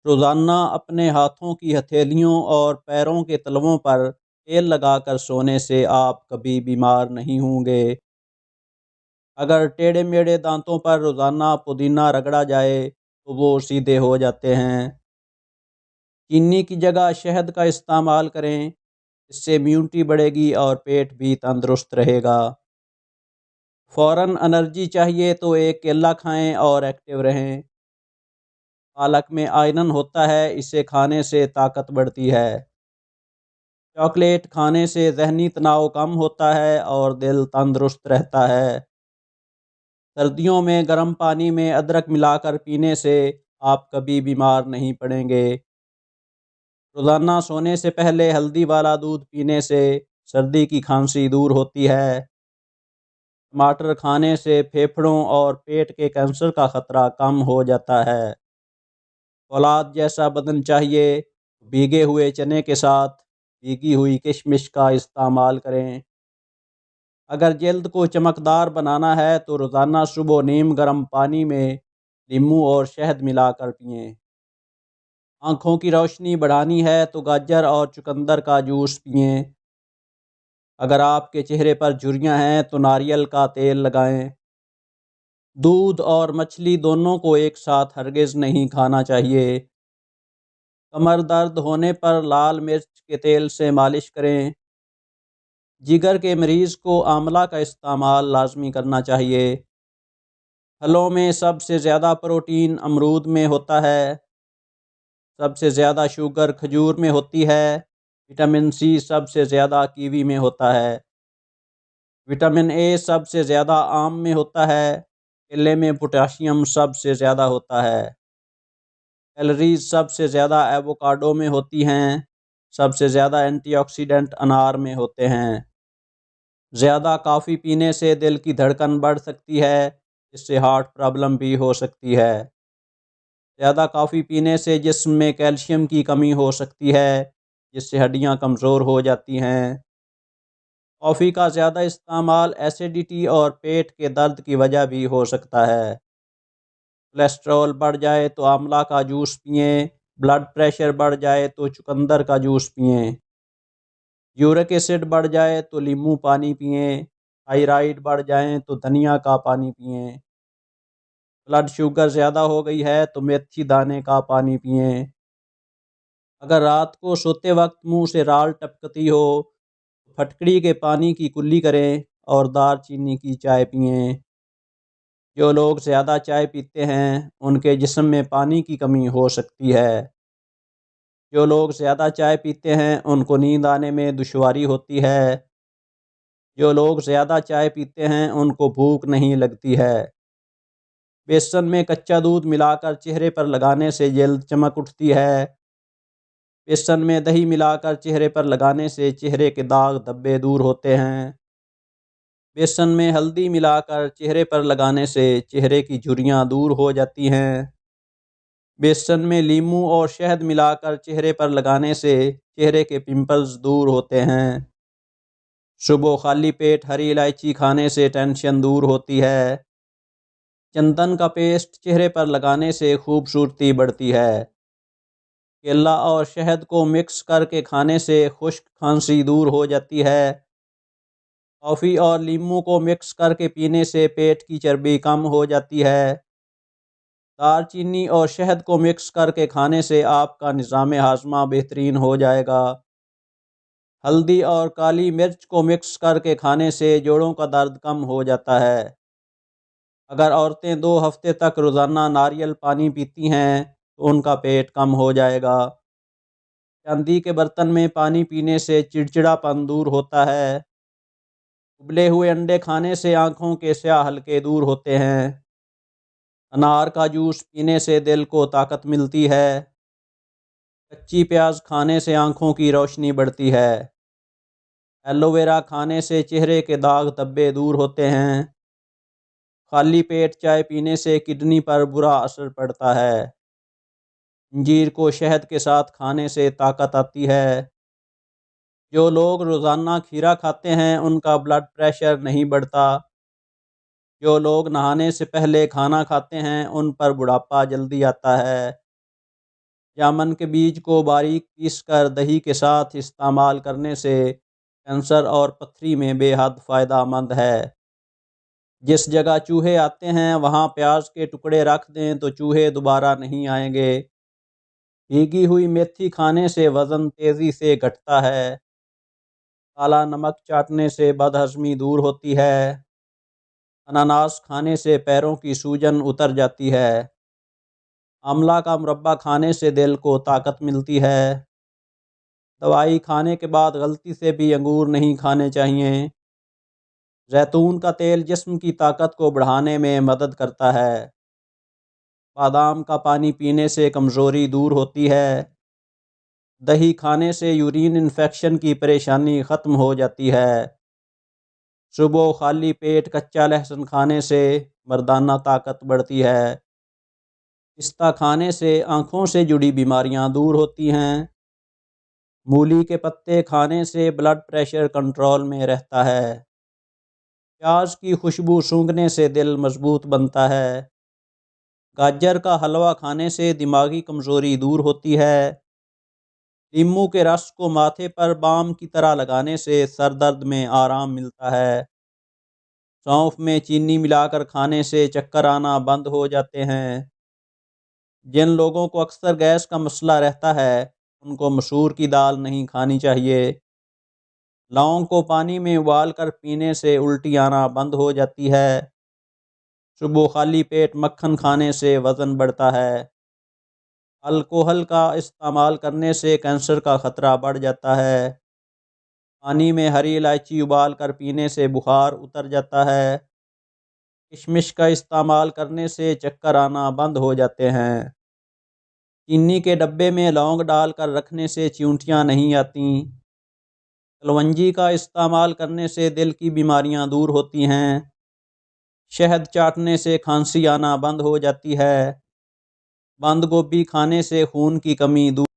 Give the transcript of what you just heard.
روزانہ اپنے ہاتھوں کی ہتھیلیوں اور پیروں کے تلووں پر تیل لگا کر سونے سے آپ کبھی بیمار نہیں ہوں گے۔ اگر ٹیڑھے میڑھے دانتوں پر روزانہ پودینہ رگڑا جائے تو وہ سیدھے ہو جاتے ہیں۔ چینی کی جگہ شہد کا استعمال کریں، اس سے امیونٹی بڑھے گی اور پیٹ بھی تندرست رہے گا۔ فوراً انرجی چاہیے تو ایک کیلا کھائیں اور ایکٹیو رہیں۔ پالک میں آئرن ہوتا ہے، اسے کھانے سے طاقت بڑھتی ہے۔ چاکلیٹ کھانے سے ذہنی تناؤ کم ہوتا ہے اور دل تندرست رہتا ہے۔ سردیوں میں گرم پانی میں ادرک ملا کر پینے سے آپ کبھی بیمار نہیں پڑیں گے۔ روزانہ سونے سے پہلے ہلدی والا دودھ پینے سے سردی کی کھانسی دور ہوتی ہے۔ ٹماٹر کھانے سے پھیپھڑوں اور پیٹ کے کینسر کا خطرہ کم ہو جاتا ہے۔ فولاد جیسا بدن چاہیے، بھیگے ہوئے چنے کے ساتھ بھیگی ہوئی کشمش کا استعمال کریں۔ اگر جلد کو چمکدار بنانا ہے تو روزانہ صبح نیم گرم پانی میں لیموں اور شہد ملا کر پئیں۔ آنکھوں کی روشنی بڑھانی ہے تو گاجر اور چقندر کا جوس پئیں۔ اگر آپ کے چہرے پر جھریاں ہیں تو ناریل کا تیل لگائیں۔ دودھ اور مچھلی دونوں کو ایک ساتھ ہرگز نہیں کھانا چاہیے۔ کمر درد ہونے پر لال مرچ کے تیل سے مالش کریں۔ جگر کے مریض کو آملہ کا استعمال لازمی کرنا چاہیے۔ پھلوں میں سب سے زیادہ پروٹین امرود میں ہوتا ہے۔ سب سے زیادہ شوگر کھجور میں ہوتی ہے۔ وٹامن سی سب سے زیادہ کیوی میں ہوتا ہے۔ وٹامن اے سب سے زیادہ آم میں ہوتا ہے۔ کیلے میں پوٹاشیم سب سے زیادہ ہوتا ہے۔ کیلوریز سب سے زیادہ ایووکاڈو میں ہوتی ہیں۔ سب سے زیادہ اینٹی آکسیڈنٹ انار میں ہوتے ہیں۔ زیادہ کافی پینے سے دل کی دھڑکن بڑھ سکتی ہے، اس سے ہارٹ پرابلم بھی ہو سکتی ہے۔ زیادہ کافی پینے سے جسم میں کیلشیم کی کمی ہو سکتی ہے، جس سے ہڈیاں کمزور ہو جاتی ہیں۔ کافی کا زیادہ استعمال ایسیڈیٹی اور پیٹ کے درد کی وجہ بھی ہو سکتا ہے۔ کولیسٹرول بڑھ جائے تو آملہ کا جوس پئیں۔ بلڈ پریشر بڑھ جائے تو چقندر کا جوس پئیں۔ یورک ایسڈ بڑھ جائے تو لیموں پانی پئیں۔ تھائرائیڈ بڑھ جائیں تو دھنیا کا پانی پئیں۔ بلڈ شوگر زیادہ ہو گئی ہے تو میتھی دانے کا پانی پئیں۔ اگر رات کو سوتے وقت منہ سے رال ٹپکتی ہو تو پھٹکڑی کے پانی کی کلی کریں اور دار چینی کی چائے پئیں۔ جو لوگ زیادہ چائے پیتے ہیں ان کے جسم میں پانی کی کمی ہو سکتی ہے۔ جو لوگ زیادہ چائے پیتے ہیں ان کو نیند آنے میں دشواری ہوتی ہے۔ جو لوگ زیادہ چائے پیتے ہیں ان کو بھوک نہیں لگتی ہے۔ بیسن میں کچا دودھ ملا کر چہرے پر لگانے سے جلد چمک اٹھتی ہے۔ بیسن میں دہی ملا کر چہرے پر لگانے سے چہرے کے داغ دھبے دور ہوتے ہیں۔ بیسن میں ہلدی ملا کر چہرے پر لگانے سے چہرے کی جھریاں دور ہو جاتی ہیں۔ بیسن میں لیموں اور شہد ملا کر چہرے پر لگانے سے چہرے کے پمپلز دور ہوتے ہیں۔ صبح خالی پیٹ ہری الائچی کھانے سے ٹینشن دور ہوتی ہے۔ چندن کا پیسٹ چہرے پر لگانے سے خوبصورتی بڑھتی ہے۔ کیلا اور شہد کو مکس کر کے کھانے سے خشک کھانسی دور ہو جاتی ہے۔ کافی اور لیموں کو مکس کر کے پینے سے پیٹ کی چربی کم ہو جاتی ہے۔ دار چینی اور شہد کو مکس کر کے کھانے سے آپ کا نظام ہاضمہ بہترین ہو جائے گا۔ ہلدی اور کالی مرچ کو مکس کر کے کھانے سے جوڑوں کا درد کم ہو جاتا ہے۔ اگر عورتیں 2 ہفتے تک روزانہ ناریل پانی پیتی ہیں تو ان کا پیٹ کم ہو جائے گا۔ چاندی کے برتن میں پانی پینے سے چڑچڑا پن دور ہوتا ہے۔ ابلے ہوئے انڈے کھانے سے آنکھوں کے سیاہ حلقے دور ہوتے ہیں۔ انار کا جوس پینے سے دل کو طاقت ملتی ہے۔ کچی پیاز کھانے سے آنکھوں کی روشنی بڑھتی ہے۔ ایلو ویرا کھانے سے چہرے کے داغ دھبے دور ہوتے ہیں۔ خالی پیٹ چائے پینے سے کڈنی پر برا اثر پڑتا ہے۔ انجیر کو شہد کے ساتھ کھانے سے طاقت آتی ہے۔ جو لوگ روزانہ کھیرا کھاتے ہیں ان کا بلڈ پریشر نہیں بڑھتا۔ جو لوگ نہانے سے پہلے کھانا کھاتے ہیں ان پر بڑھاپا جلدی آتا ہے۔ جامن کے بیج کو باریک پیس کر دہی کے ساتھ استعمال کرنے سے کینسر اور پتھری میں بے حد فائدہ مند ہے۔ جس جگہ چوہے آتے ہیں وہاں پیاز کے ٹکڑے رکھ دیں تو چوہے دوبارہ نہیں آئیں گے۔ بھیگی ہوئی میتھی کھانے سے وزن تیزی سے گھٹتا ہے۔ کالا نمک چاٹنے سے بد ہضمی دور ہوتی ہے۔ اناناس کھانے سے پیروں کی سوجن اتر جاتی ہے۔ آملہ کا مربع کھانے سے دل کو طاقت ملتی ہے۔ دوائی کھانے کے بعد غلطی سے بھی انگور نہیں کھانے چاہیے۔ زیتون کا تیل جسم کی طاقت کو بڑھانے میں مدد کرتا ہے۔ بادام کا پانی پینے سے کمزوری دور ہوتی ہے۔ دہی کھانے سے یورین انفیکشن کی پریشانی ختم ہو جاتی ہے۔ صبح خالی پیٹ کچا لہسن کھانے سے مردانہ طاقت بڑھتی ہے۔ پستہ کھانے سے آنکھوں سے جڑی بیماریاں دور ہوتی ہیں۔ مولی کے پتے کھانے سے بلڈ پریشر کنٹرول میں رہتا ہے۔ پیاز کی خوشبو سونگھنے سے دل مضبوط بنتا ہے۔ گاجر کا حلوہ کھانے سے دماغی کمزوری دور ہوتی ہے۔ لیموں کے رس کو ماتھے پر بام کی طرح لگانے سے سر درد میں آرام ملتا ہے۔ سونف میں چینی ملا کر کھانے سے چکر آنا بند ہو جاتے ہیں۔ جن لوگوں کو اکثر گیس کا مسئلہ رہتا ہے ان کو مسور کی دال نہیں کھانی چاہیے۔ لونگ کو پانی میں ابال کر پینے سے الٹی آنا بند ہو جاتی ہے۔ صبح خالی پیٹ مکھن کھانے سے وزن بڑھتا ہے۔ الکوہل کا استعمال کرنے سے کینسر کا خطرہ بڑھ جاتا ہے۔ پانی میں ہری الائچی ابال کر پینے سے بخار اتر جاتا ہے۔ کشمش کا استعمال کرنے سے چکر آنا بند ہو جاتے ہیں۔ چینی کے ڈبے میں لونگ ڈال کر رکھنے سے چیونٹیاں نہیں آتیں۔ کلونجی کا استعمال کرنے سے دل کی بیماریاں دور ہوتی ہیں۔ شہد چاٹنے سے کھانسی آنا بند ہو جاتی ہے۔ بند گوبھی کھانے سے خون کی کمی دور